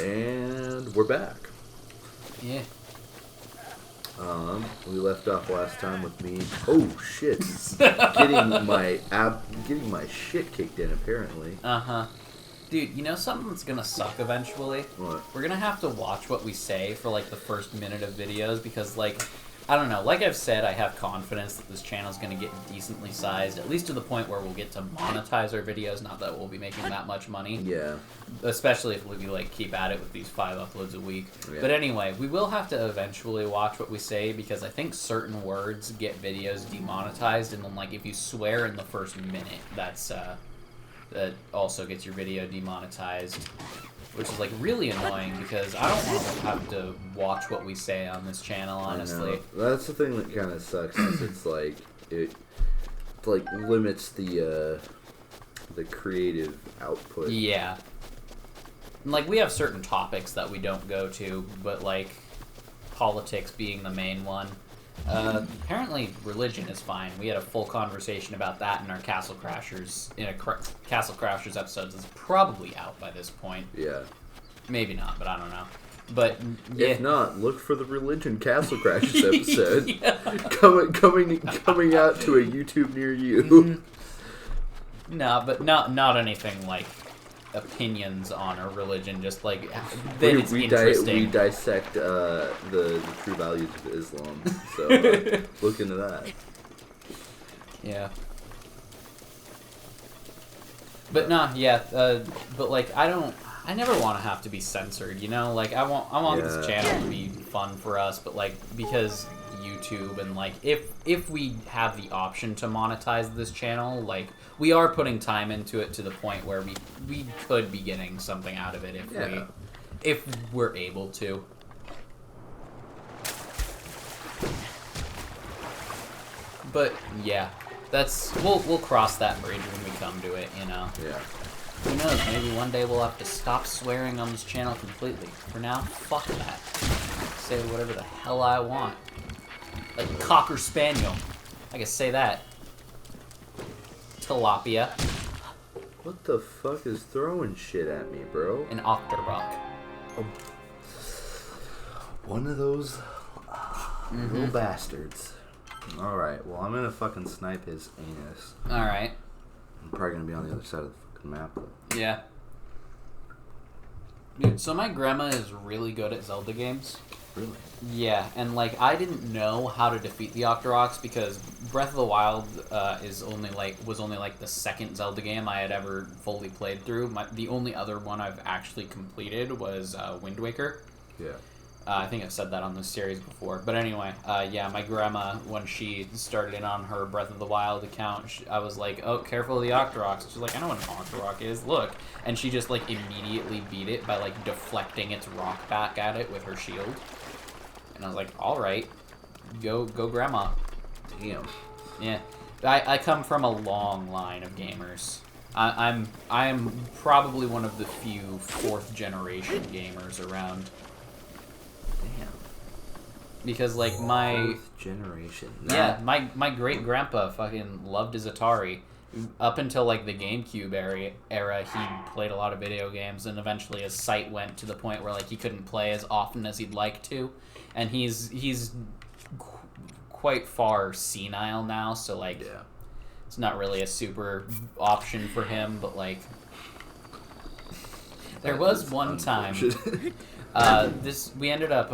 And we're back. Yeah. We left off last time with me. Oh shit! getting my shit kicked in. Apparently. Dude, you know something that's gonna suck eventually? What? We're gonna have to watch what we say for like the first minute of videos because I don't know, like I've said, I have confidence that this channel's gonna get decently sized, at least to the point where we'll get to monetize our videos, not that we'll be making that much money. Yeah. Especially if we keep at it with these 5 uploads a week. Yeah. But anyway, we will have to eventually watch what we say because I think certain words get videos demonetized, and then if you swear in the first minute, that also gets your video demonetized. Which is really annoying because I don't want to have to watch what we say on this channel, honestly. That's the thing that kind of sucks. Is it limits the creative output. Yeah. We have certain topics that we don't go to, but politics being the main one. Apparently religion is fine. We had a full conversation about that in our Castle Crashers Castle Crashers episodes. It's probably out by this point. Yeah. Maybe not, but I don't know. But yeah. If not, look for the religion Castle Crashers episode. Yeah. coming out to a YouTube near you. No, but not anything like opinions on our religion, just it's interesting. We dissect the true values of Islam, so look into that. Yeah. But I never want to have to be censored, you know? I want this channel to be fun for us, but because YouTube and if we have the option to monetize this channel, we are putting time into it to the point where we could be getting something out of it if we're able to. But yeah, we'll cross that bridge when we come to it, you know. Yeah. Who knows? Maybe one day we'll have to stop swearing on this channel completely. For now, fuck that. Say whatever the hell I want. Like Cocker Spaniel. I can say that. Tilapia. What the fuck is throwing shit at me, bro? An Octorok. One of those little bastards. Alright, well, I'm gonna fucking snipe his anus. Alright. I'm probably gonna be on the other side of the fucking map, though. Yeah. Dude, so my grandma is really good at Zelda games. Really? Yeah, and I didn't know how to defeat the Octoroks because Breath of the Wild was only the second Zelda game I had ever fully played through. The only other one I've actually completed was Wind Waker. Yeah. I think I've said that on this series before. But anyway, my grandma, when she started in on her Breath of the Wild account, I was like, oh, careful of the Octoroks. She's like, I know what an Octorok is, look. And she just, immediately beat it by, deflecting its rock back at it with her shield. And I was like, alright, go grandma. Damn. Yeah. I come from a long line of gamers. I am probably one of the few 4th generation gamers around. Damn. Because my 4th generation. Yeah, my great grandpa fucking loved his Atari. Up until the GameCube era, he played a lot of video games, and eventually his sight went to the point where he couldn't play as often as he'd like to, and he's quite far senile now, so it's not really a super option for him. But there was one time. We ended up,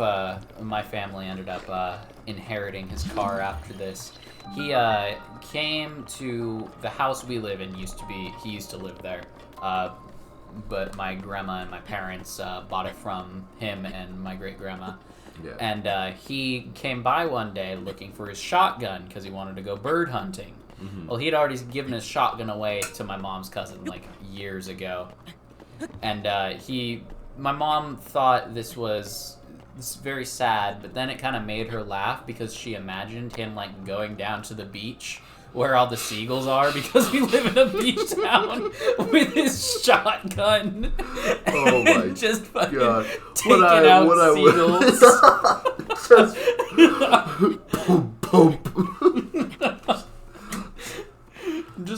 my family ended up inheriting his car after this. He came to the house we live in. He used to live there, but my grandma and my parents bought it from him and my great grandma. Yeah. And he came by one day looking for his shotgun because he wanted to go bird hunting. Mm-hmm. Well, he had already given his shotgun away to my mom's cousin years ago, and my mom thought this was very sad, but then it kind of made her laugh because she imagined him going down to the beach where all the seagulls are because we live in a beach town with his shotgun. Oh my just fucking god! Taking out seagulls. Just boom, boom.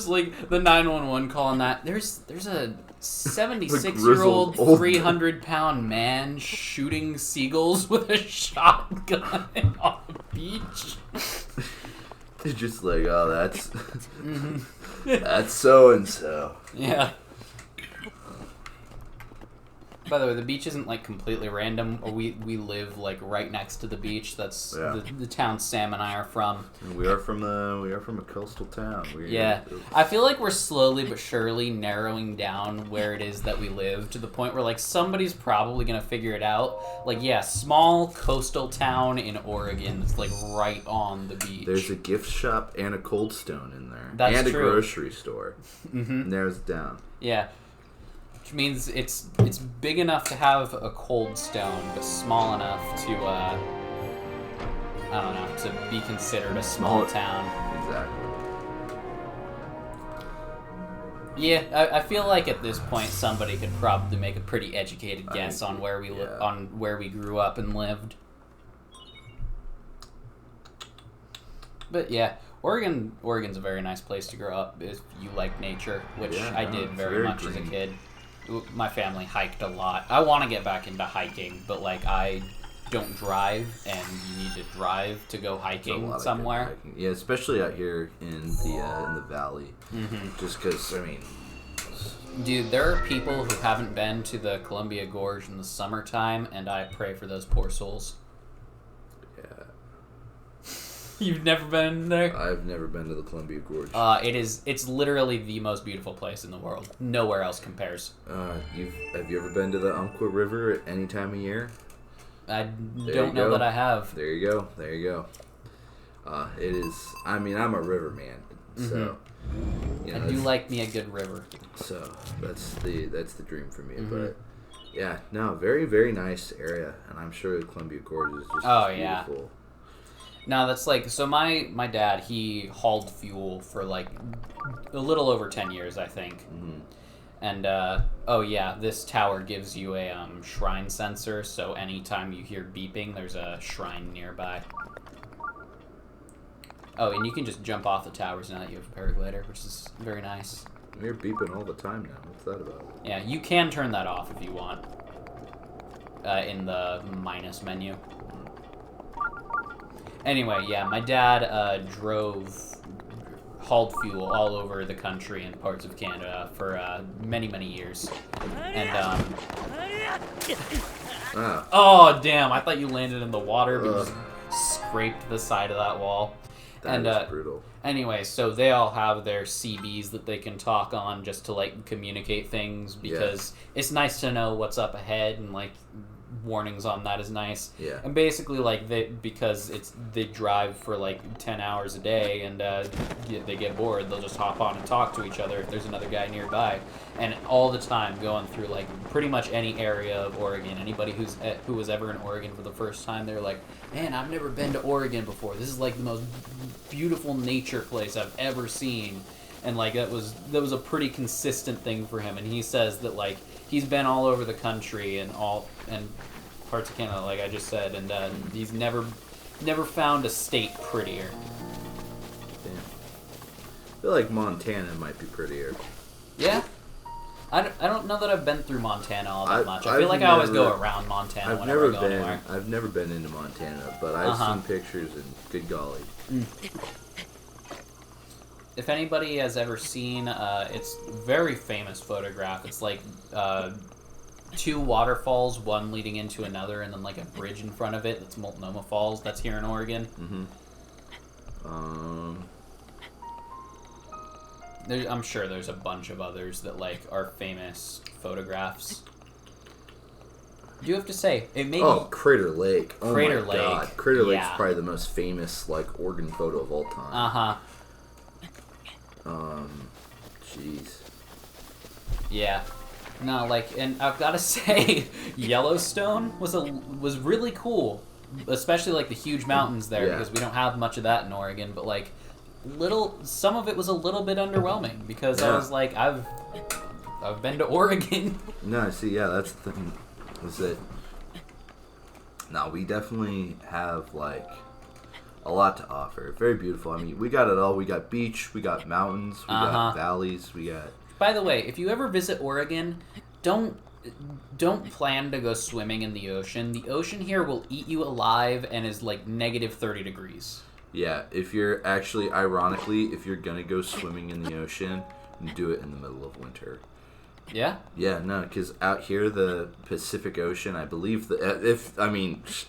just like the 911 call on that. There's a 76-year-old, 300-pound man shooting seagulls with a shotgun on a beach. It's just like, oh, that's that's so and so. Yeah. By the way, the beach isn't like completely random. We live like right next to the beach. That's the town Sam and I are from. And we are from a coastal town. I feel like we're slowly but surely narrowing down where it is that we live to the point where like somebody's probably gonna figure it out. Like small coastal town in Oregon that's like right on the beach. There's a gift shop and a Cold Stone in there. That's and true. A grocery store. Narrows it down. Yeah. Which means it's big enough to have a Cold Stone, but small enough to I don't know, to be considered a small town. Exactly. Yeah, I feel like at this point somebody could probably make a pretty educated guess on where we on where we grew up and lived. But yeah, Oregon's a very nice place to grow up if you like nature, which I did very much as a kid. My family hiked a lot. I want to get back into hiking, but like I don't drive, and you need to drive to go hiking somewhere. Hiking. Yeah, especially out here in the valley. Just because, I mean, dude, there are people who haven't been to the Columbia Gorge in the summertime, and I pray for those poor souls. Yeah. You've never been there? I've never been to the Columbia Gorge. It's literally the most beautiful place in the world. Nowhere else compares. Have you ever been to the Umpqua River at any time of year? I don't know that I have. There you go. It is. I mean, I'm a river man, so I do like me a good river. So that's the dream for me. But yeah, no, very very nice area, and I'm sure the Columbia Gorge is just beautiful. Yeah. No, that's like, so my dad, he hauled fuel for like a little over 10 years, I think. And, this tower gives you a shrine sensor, so anytime you hear beeping, there's a shrine nearby. Oh, and you can just jump off the towers now that you have a paraglider, which is very nice. You're beeping all the time now. What's that about? Yeah, you can turn that off if you want. In the minus menu. Anyway, yeah, my dad hauled fuel all over the country and parts of Canada for many, many years. And, oh, damn, I thought you landed in the water, but just scraped the side of that wall. That is brutal. Anyway, so they all have their CBs that they can talk on just to, like, communicate things, because it's nice to know what's up ahead, and, like, warnings on that is nice. Yeah. And basically, like, because they drive for like 10 hours a day, and they get bored, they'll just hop on and talk to each other if there's another guy nearby. And all the time going through like pretty much any area of Oregon. Anybody who was ever in Oregon for the first time, they're like, man, I've never been to Oregon before. This is like the most beautiful nature place I've ever seen. And like that was a pretty consistent thing for him. And he says that like he's been all over the country and parts of Canada, like I just said, and he's never found a state prettier. Damn. I feel like Montana might be prettier. Yeah. I don't know that I've been through Montana all that much. I feel like I always go around Montana whenever I go anywhere. I've never been into Montana, but I've seen pictures, and good golly. If anybody has ever seen, it's a very famous photograph. It's like two waterfalls, one leading into another, and then like a bridge in front of it. That's Multnomah Falls. That's here in Oregon. I'm sure there's a bunch of others that like are famous photographs. Do you have to say it? Maybe. Oh, Crater Lake. Oh Crater my Lake. God. Crater Lake's probably the most famous like Oregon photo of all time. Jeez. Yeah. No, like, and I've got to say, Yellowstone was really cool, especially like the huge mountains there, because we don't have much of that in Oregon. But like, some of it was a little bit underwhelming because I was like, I've been to Oregon. No, see, yeah, that's the thing. Was that? No, we definitely have like a lot to offer. Very beautiful. I mean, we got it all. We got beach, we got mountains, we got valleys, we got... By the way, if you ever visit Oregon, don't plan to go swimming in the ocean. The ocean here will eat you alive and is like negative 30 degrees. Yeah, if you're actually, ironically, if you're going to go swimming in the ocean, do it in the middle of winter. Yeah? Yeah, no, because out here, the Pacific Ocean, I believe,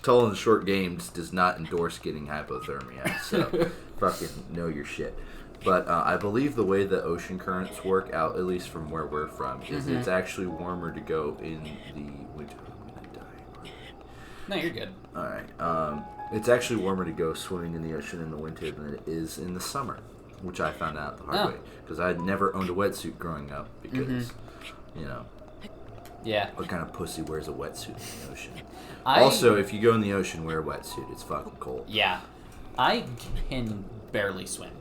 Tall and Short Games does not endorse getting hypothermia, so fucking know your shit. But I believe the way the ocean currents work out, at least from where we're from, is it's actually warmer to go in the winter. I'm going to die. No, you're good. All right. It's actually warmer to go swimming in the ocean in the winter than it is in the summer, which I found out the hard way. Because I had never owned a wetsuit growing up because, Yeah. what kind of pussy wears a wetsuit in the ocean? Also, if you go in the ocean, wear a wetsuit. It's fucking cold. Yeah. I can barely swim.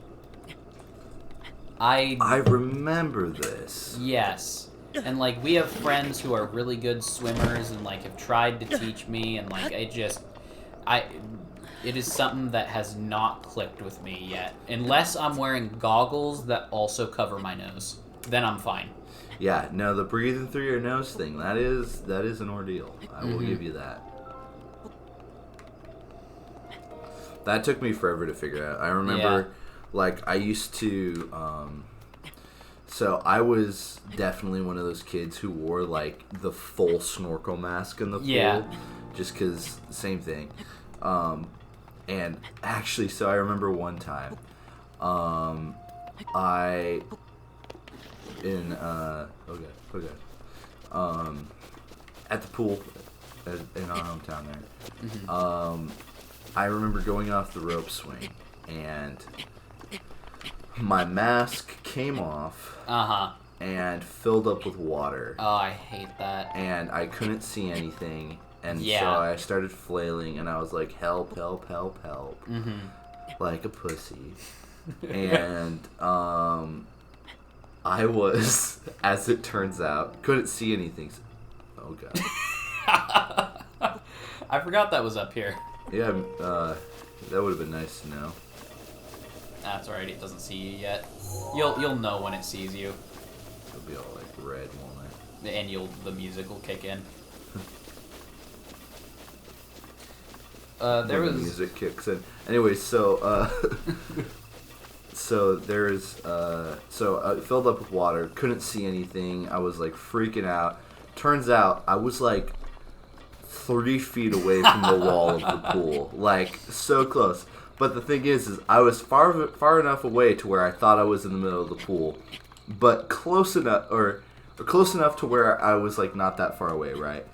I remember this. Yes. And, like, we have friends who are really good swimmers and, like, have tried to teach me, and, like, it is something that has not clicked with me yet. Unless I'm wearing goggles that also cover my nose. Then I'm fine. Yeah, no, the breathing through your nose thing, that is an ordeal. I will give you that. That took me forever to figure out. I remember, like, I used to, so I was definitely one of those kids who wore, like, the full snorkel mask in the pool. Just because, same thing. And actually, so I remember one time, at the pool in our hometown there, I remember going off the rope swing, and my mask came off and filled up with water. Oh, I hate that. And I couldn't see anything, and so I started flailing, and I was like, help, help, help, help. Like a pussy. And I was, as it turns out, couldn't see anything. Oh, God. I forgot that was up here. Yeah, that would have been nice to know. That's alright, it doesn't see you yet. You'll know when it sees you. It'll be all, like, red, won't it? And the music will kick in. The music kicks in. Anyway, so, so it filled up with water, couldn't see anything, I was, like, freaking out. Turns out, I was, like, 3 feet away from the wall of the pool. Like, so close. But the thing is I was far enough away to where I thought I was in the middle of the pool, but close enough to where I was, like, not that far away, right?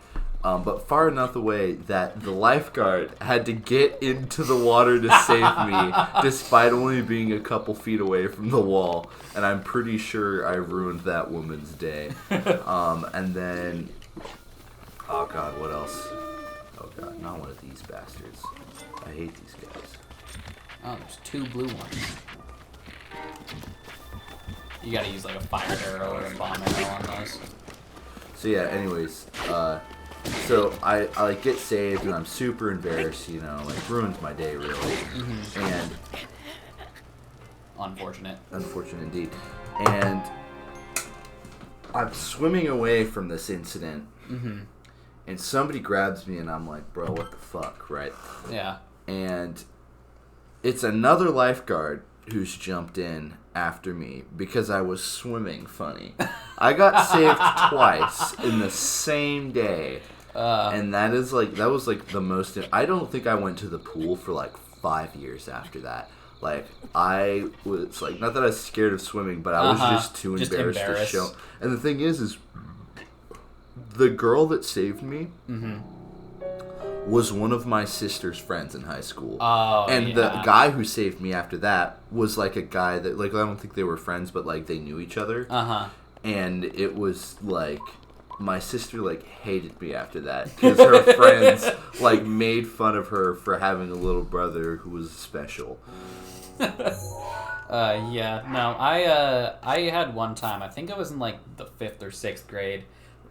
But far enough away that the lifeguard had to get into the water to save me, despite only being a couple feet away from the wall. And I'm pretty sure I ruined that woman's day. And then, oh God, what else? Oh God, not one of these bastards. I hate these guys. Oh, there's 2 blue ones. You gotta use, like, a fire arrow or a bomb arrow on those. So yeah, anyways, so I like get saved and I'm super embarrassed, like ruins my day really. And unfortunate indeed. And I'm swimming away from this incident, and somebody grabs me and I'm like, bro, what the fuck, right? Yeah. And it's another lifeguard who's jumped in after me because I was swimming funny. I got saved twice in the same day. And that was like the most... I don't think I went to the pool for like 5 years after that. Like, I was like, not that I was scared of swimming, but I was just too embarrassed to show. And the thing is the girl that saved me was one of my sister's friends in high school. Oh, and the guy who saved me after that was like a guy that, like, I don't think they were friends, but like they knew each other. And it was like, my sister like hated me after that because her friends like made fun of her for having a little brother who was special. I had one time, I think I was in like the 5th or 6th grade.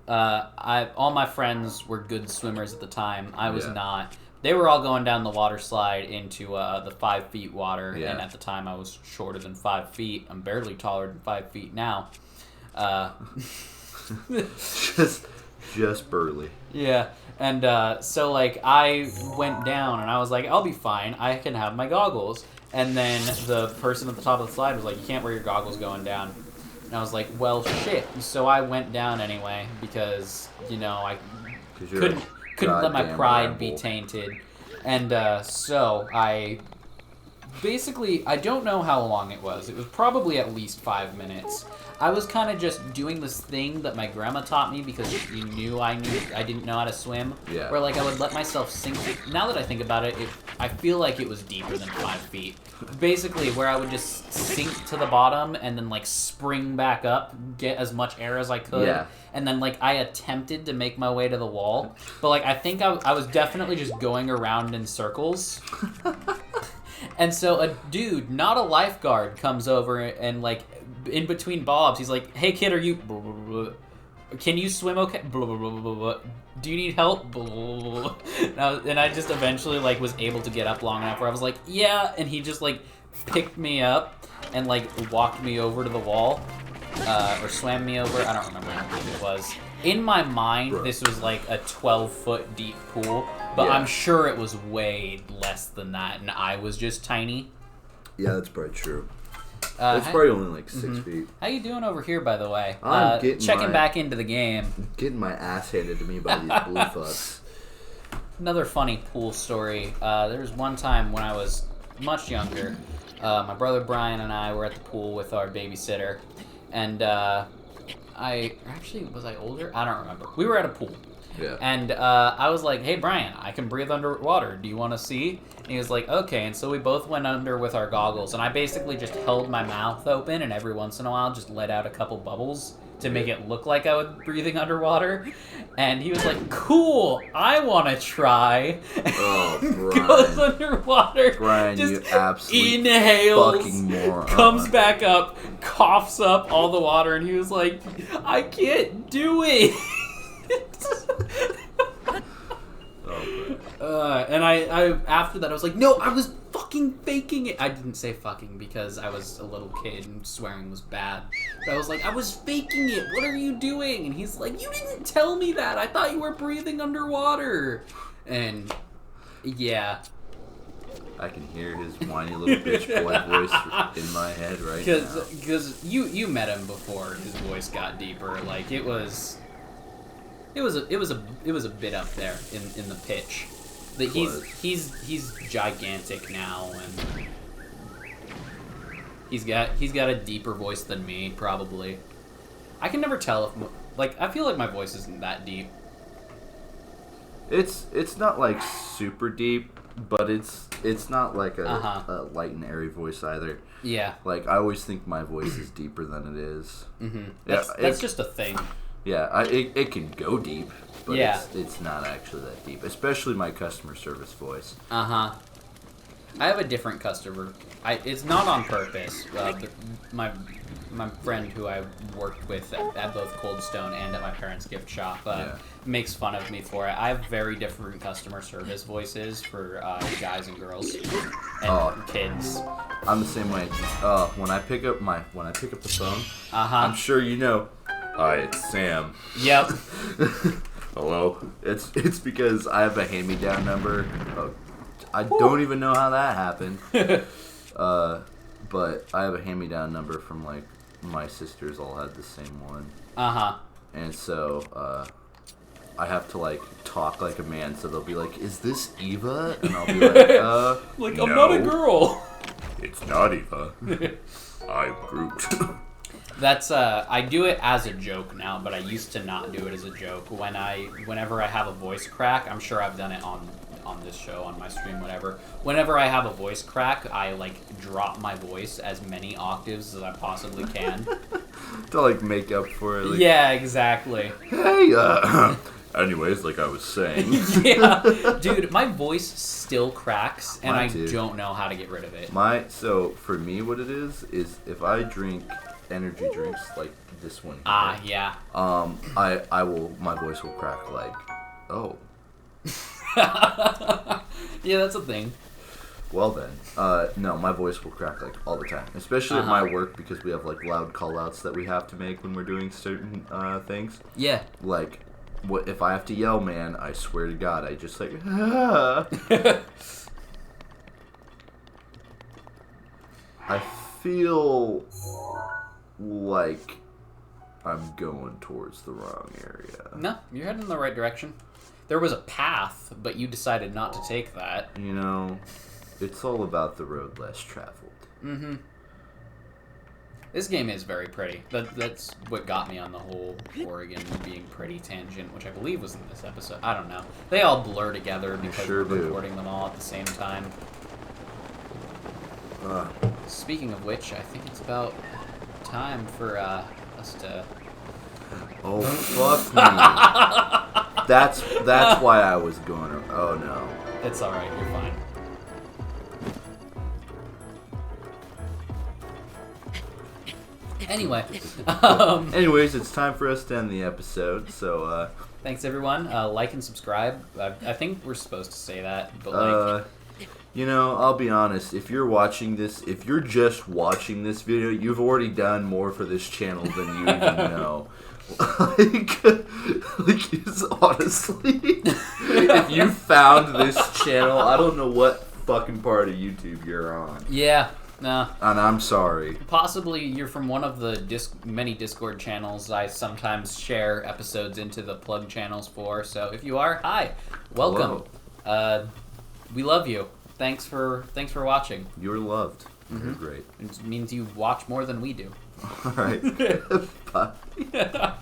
All my friends were good swimmers at the time. I was not. they were all going down the water slide into the 5 feet water, Yeah. and at the time I was shorter than 5 feet. I'm barely taller than 5 feet now. Just burly. Yeah, and so like I went down and I was like, I'll be fine. I can have my goggles. And then the person at the top of the slide was like, you can't wear your goggles going down. And I was like, well, shit. So I went down anyway because I couldn't let my pride be tainted. And so I don't know how long it was. It was probably at least 5 minutes. I was kind of just doing this thing that my grandma taught me because you knew I didn't know how to swim. Yeah. Where like I would let myself sink. Now that I think about it, I feel like it was deeper than 5 feet. Basically, where I would just sink to the bottom and then like spring back up, get as much air as I could. Yeah. And then like I attempted to make my way to the wall, but like I think I was definitely just going around in circles. And so a dude, not a lifeguard, comes over and like in between bobs, he's like, "Hey kid, can you swim okay? Do you need help?" And I just eventually like was able to get up long enough where I was like, "Yeah," and he just like picked me up and like walked me over to the wall, or swam me over. I don't remember how deep it was. In my mind, this was like a 12-foot deep pool, but Yeah. I'm sure it was way less than that, and I was just tiny. Yeah, that's probably true. It's probably only like 6 feet. How you doing over here, by the way? I'm checking back into the game. Getting my ass handed to me by these blue fucks. Another funny pool story. There was one time when I was much younger. My brother Brian and I were at the pool with our babysitter, and was I older? I don't remember. We were at a pool. Yeah. And I was like, "Hey Brian, I can breathe underwater. Do you want to see?" And he was like, "Okay." And so we both went under with our goggles, and I basically just held my mouth open, and every once in a while just let out a couple bubbles to make it look like I was breathing underwater. And he was like, "Cool, I want to try." Oh, Brian. Goes underwater. Brian, just you absolute inhales, fucking moron. comes back up, coughs up all the water, and he was like, "I can't do it." And I after that I was like, no, I was fucking faking it. I didn't say fucking because I was a little kid and swearing was bad. But I was like, I was faking it. What are you doing? And he's like, you didn't tell me that. I thought you were breathing underwater. And yeah. I can hear his whiny little bitch boy voice in my head right now. Because you met him before his voice got deeper. Like it was a bit up there in the pitch. But he's gigantic now, and he's got a deeper voice than me probably. I can never tell if I feel like my voice isn't that deep. It's not like super deep, but it's not like a light and airy voice either. Yeah. Like I always think my voice is deeper than it is. Mm-hmm. Yeah, That's just a thing. Yeah, it can go deep, but Yeah. it's not actually that deep. Especially my customer service voice. I have a different customer. It's not on purpose. But my friend who I worked with at both Cold Stone and at my parents' gift shop makes fun of me for it. I have very different customer service voices for guys and girls and kids. I'm the same way. When I pick up the phone, I'm sure you know. Hi, it's Sam. Yep. Hello. It's because I have a hand-me-down number. I don't even know how that happened. But I have a hand-me-down number from like my sisters all had the same one. And so I have to like talk like a man, so they'll be like, "Is this Eva?" And I'll be like, I'm not a girl. It's not Eva. I'm Groot. That's I do it as a joke now, but I used to not do it as a joke. Whenever I have a voice crack, I'm sure I've done it on this show, on my stream, whatever. Whenever I have a voice crack, I like drop my voice as many octaves as I possibly can. To like make up for it. Like, yeah, exactly. Hey, anyways, like I was saying. Yeah, dude, my voice still cracks, and Mine I too. don't know how to get rid of it. So for me, what it is if I drink energy drinks like this one here, Yeah. my voice will crack like, oh. Yeah, that's a thing. Well then, no, my voice will crack like all the time, especially at my work because we have like loud call-outs that we have to make when we're doing certain things. Yeah. Like, what if I have to yell, man? I swear to God, I just like. Ah. I feel like I'm going towards the wrong area. No, you're heading in the right direction. There was a path, but you decided not to take that. You know, it's all about the road less traveled. Mm-hmm. This game is very pretty. That's what got me on the whole Oregon being pretty tangent, which I believe was in this episode. I don't know. They all blur together because sure we're do. recording them all at the same time. Speaking of which, I think it's about time for us to... Oh, fuck me. That's why I was going... Oh, no. It's alright, you're fine. Anyway. Anyways, it's time for us to end the episode, so... Thanks, everyone. Like and subscribe. I think we're supposed to say that, but like... You know, I'll be honest, if you're watching this, if you're just watching this video, you've already done more for this channel than you even know. like, it's honestly, if you found this channel, I don't know what fucking part of YouTube you're on. Yeah, no. And I'm sorry. Possibly you're from one of the many Discord channels I sometimes share episodes into the plug channels for, so if you are, hi, welcome. Hello. We love you. Thanks for watching. You're loved. You're great. It means you watch more than we do. All right. Bye.